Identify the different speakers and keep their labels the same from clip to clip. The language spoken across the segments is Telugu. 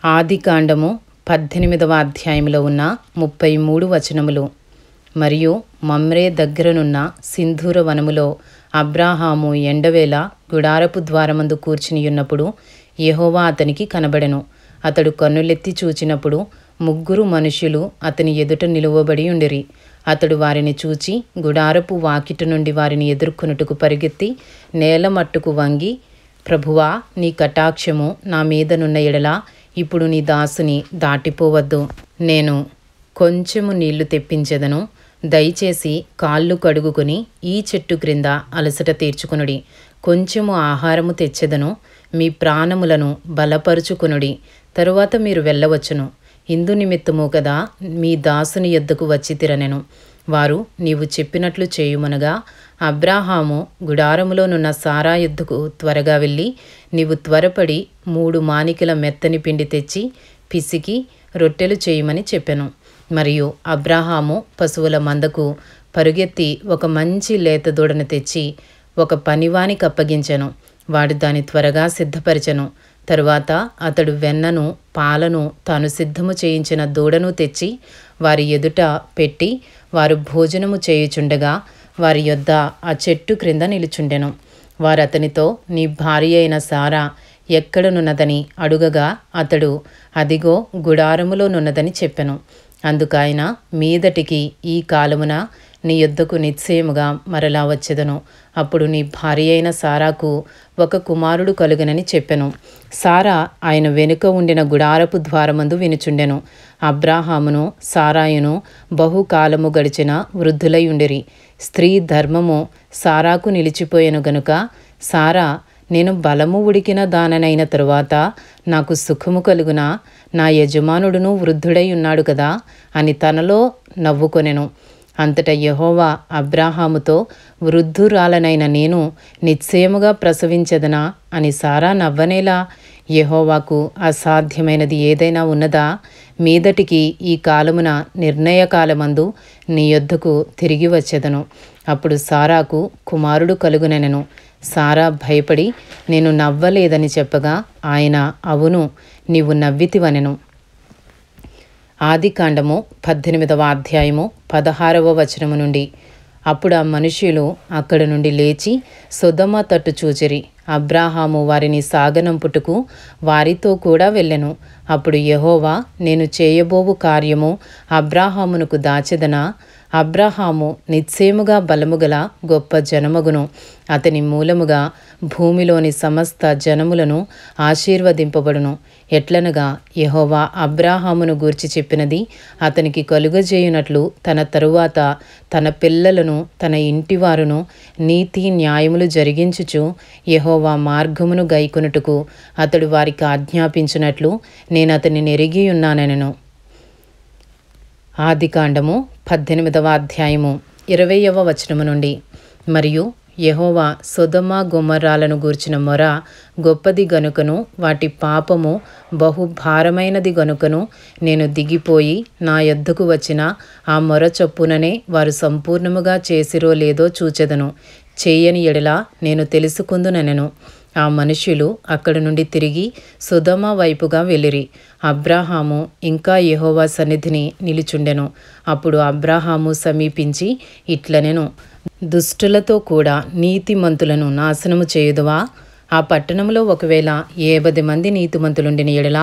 Speaker 1: ఆదికాండము 18వ అధ్యాయంలో ఉన్న 33 వచనములు. మరియు మమ్రే దగ్గరనున్న సింధూర వనములో అబ్రాహాము ఎండవేళ గుడారపు ద్వారమందు కూర్చునియున్నప్పుడు యెహోవా అతనికి కనబడెను. అతడు కన్నులెత్తి చూచినప్పుడు 3 మనుష్యులు అతని ఎదుట నిలువబడి ఉండిరి. అతడు వారిని చూచి గుడారపు వాకిట నుండి వారిని ఎదుర్కొనుటకు పరిగెత్తి నేల మట్టుకు వంగి, ప్రభువా, నీ కటాక్షము నా మీదనున్న ఎడల ఇప్పుడు నీ దాసుని దాటిపోవద్దు. నేను కొంచెము నీళ్లు తెప్పించెదను. దయచేసి కాళ్ళు కడుగుకొని ఈ చెట్టు క్రింద అలసట తీర్చుకొనుడి. కొంచెము ఆహారము తెచ్చెదను. మీ ప్రాణములను బలపరుచుకొనుడి. తరువాత మీరు వెళ్ళవచ్చును. ఇందు నిమిత్తము కదా మీ దాసుని యొద్దకు వచ్చి తిరనెను. వారు నీవు చెప్పినట్లు చేయుమనగా అబ్రాహాము గుడారములోనున్న సారా యొద్దకు త్వరగా వెళ్ళి, నీవు త్వరపడి 3 మానికల మెత్తని పిండి తెచ్చి పిసికి రొట్టెలు చేయమని చెప్పెను. మరియు అబ్రాహాము పశువుల మందకు పరుగెత్తి ఒక మంచి లేత దూడను తెచ్చి ఒక పనివానికి అప్పగించెను. వాడు దాని త్వరగా సిద్ధపరిచెను. తరువాత అతడు వెన్నను పాలను తాను సిద్ధము చేయించిన దూడను తెచ్చి వారి ఎదుట పెట్టి వారు భోజనము చేయుచుండగా వారి యొద్ద ఆ చెట్టు క్రింద నిలుచుండెను. వారతనితో, నీ భార్య అయిన సారా ఎక్కడనున్నదని అడుగగా అతడు, అదిగో గుడారములోనున్నదని చెప్పెను. అందుకాయన, మీదటికి ఈ కాలమున నీ యొద్దకు నిశ్చయముగా మరలా వచ్చెదను. అప్పుడు నీ భార్య అయిన సారాకు ఒక కుమారుడు కలుగనని చెప్పెను. సారా ఆయన వెనుక ఉండిన గుడారపు ద్వారమందు వినుచుండెను. అబ్రాహామును సారాయును బహుకాలము గడిచిన వృద్ధులై ఉండిరి. స్త్రీ ధర్మము సారాకు నిలిచిపోయెను గనుక సారా, నేను బలము ఉడికిన దాననైన తరువాత నాకు సుఖము కలుగునా? నా యజమానుడును వృద్ధుడై ఉన్నాడు కదా అని తనలో నవ్వుకొనెను. అంతటా యెహోవా అబ్రాహాముతో, వృద్ధురాలనైన నేను నిశ్చయముగా ప్రసవించెదనా అని సారా నవ్వనేలా? యెహోవాకు అసాధ్యమైనది ఏదైనా ఉన్నదా? మీదటికి ఈ కాలమున నిర్ణయకాలమందు నీ యొద్దకు తిరిగి వచ్చెదను. అప్పుడు సారాకు కుమారుడు కలుగునెనెను. సారా భయపడి, నేను నవ్వలేదని చెప్పగా ఆయన, అవును, నీవు నవ్వితివనెను. ఆదికాండము 18వ అధ్యాయము 16వ వచనము నుండి. అప్పుడు ఆ మనుష్యులు అక్కడ నుండి లేచి సొదొమ తట్టు చూచిరి. అబ్రాహాము వారిని సాగనంపుటకు వారితో కూడా వెళ్ళెను. అప్పుడు యెహోవా, నేను చేయబోవు కార్యము అబ్రాహామునకు దాచెదనా? అబ్రాహాము నిశ్చయముగా బలముగల గొప్ప జనమగును. అతని మూలముగా భూమిలోని సమస్త జనములను ఆశీర్వదింపబడును. ఎట్లనగా యెహోవా అబ్రాహామును గూర్చి చెప్పినది అతనికి కలుగజేయునట్లు తన తరువాత తన పిల్లలను తన ఇంటివారును నీతి న్యాయములు జరిగించుచు యెహోవా మార్గమును గైకొనుటకు అతడు వారికి ఆజ్ఞాపించినట్లు నేను అతనిని ఎరిగి ఉన్నానెనెను. ఆదికాండము 18వ అధ్యాయము 20వ వచనము నుండి. మరియు యెహోవా సొదొమ గొమొర్రాలను గూర్చిన మొర గొప్పది గనుకను వాటి పాపము బహుభారమైనది గనుకను నేను దిగిపోయి నా యొద్దకు వచ్చిన ఆ మొర చొప్పుననే వారు సంపూర్ణముగా చేసిరో లేదో చూచెదను. చేయని ఎడల నేను తెలుసుకుందునెనెను. ఆ మనుష్యులు అక్కడి నుండి తిరిగి సొదొమ వైపుగా వెళ్ళిరి. అబ్రాహాము ఇంకా యెహోవా సన్నిధిని నిలుచుండెను. అప్పుడు అబ్రాహాము సమీపించి ఇట్లనెను, దుష్టులతో కూడా నీతిమంతులను నాశనము చేయుదువా? ఆ పట్టణంలో ఒకవేళ 70 మంది నీతిమంతులుండిన ఎడల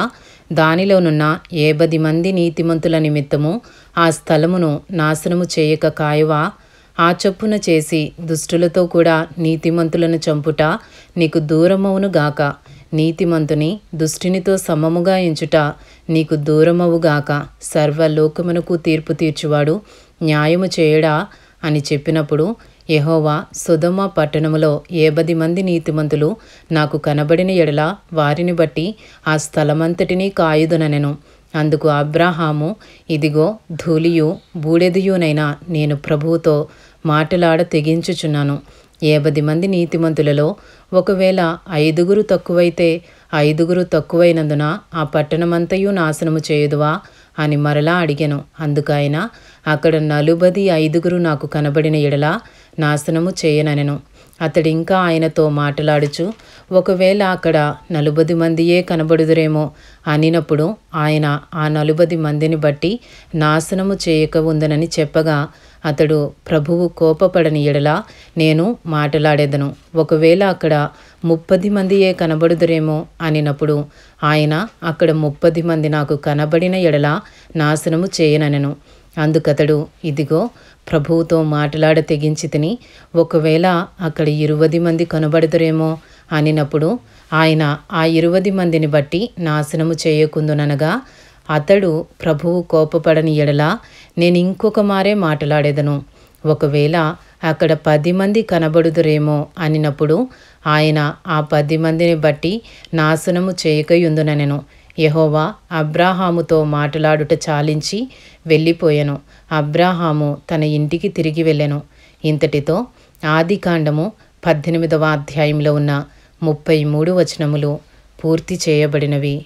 Speaker 1: దానిలోనున్న 70 మంది నీతిమంతుల నిమిత్తము ఆ స్థలమును నాశనము చేయక కాయవా? ఆ చొప్పున చేసి దుష్టులతో కూడా నీతిమంతులను చంపుట నీకు దూరమవునుగాక. నీతిమంతుని దుష్టునితో సమముగా ఎంచుట నీకు దూరమవుగాక. సర్వలోకమునకు తీర్పు తీర్చువాడు న్యాయము చేయడా అని చెప్పినప్పుడు యెహోవా, సొదొమ పట్టణములో 70 మంది నీతిమంతులు నాకు కనబడిన ఎడల వారిని బట్టి ఆ స్థలమంతటినీ కాయుదుననెను. అందుకు అబ్రాహాము, ఇదిగో ధూళియు బూడిదయునైన నేను ప్రభువుతో మాటలాడ తెగించుచున్నాను. 70 మంది నీతిమంతులలో ఒకవేళ 5 తక్కువైతే 5 తక్కువైనందున ఆ పట్టణమంతయు నాశనము చేయుదువా అని మరలా అడిగెను. అందుకైన, అక్కడ 45 నాకు కనబడిన ఎడల నాశనము చేయననెను. అతడింకా ఆయనతో మాటలాడుచు, ఒకవేళ అక్కడ 40 మందియే కనబడుదురేమో అనినప్పుడు ఆయన ఆ 40 మందిని బట్టి నాశనము చేయక ఉందనని చెప్పగా, అతడు ప్రభువు కోపపడని ఎడల నేను మాటలాడేదను. ఒకవేళ అక్కడ 30 మందియే కనబడుదురేమో అనినప్పుడు ఆయన అక్కడ 30 మంది నాకు కనబడిన ఎడల నాశనము చేయననెను. అందుకతడు, ఇదిగో ప్రభువుతో మాటలాడ తెగించి తిని, ఒకవేళ అక్కడ 20 మంది కనబడుదురేమో అనినప్పుడు ఆయన ఆ 20 మందిని బట్టి నాశనము చేయకుందుననగా, అతడు ప్రభువు కోపపడని ఎడల నేను ఇంకొక మారే మాటలాడేదను. ఒకవేళ అక్కడ 10 మంది కనబడుదురేమో అనినప్పుడు ఆయన ఆ 10 మందిని బట్టి నాశనము చేయకయుందుననెను. యెహోవా అబ్రాహాముతో మాటలాడుట చాలించి వెళ్ళిపోయెను. అబ్రాహాము తన ఇంటికి తిరిగి వెళ్ళెను. ఇంతటితో ఆదికాండము 18వ అధ్యాయంలో ఉన్న 33 వచనములు పూర్తి చేయబడినవి.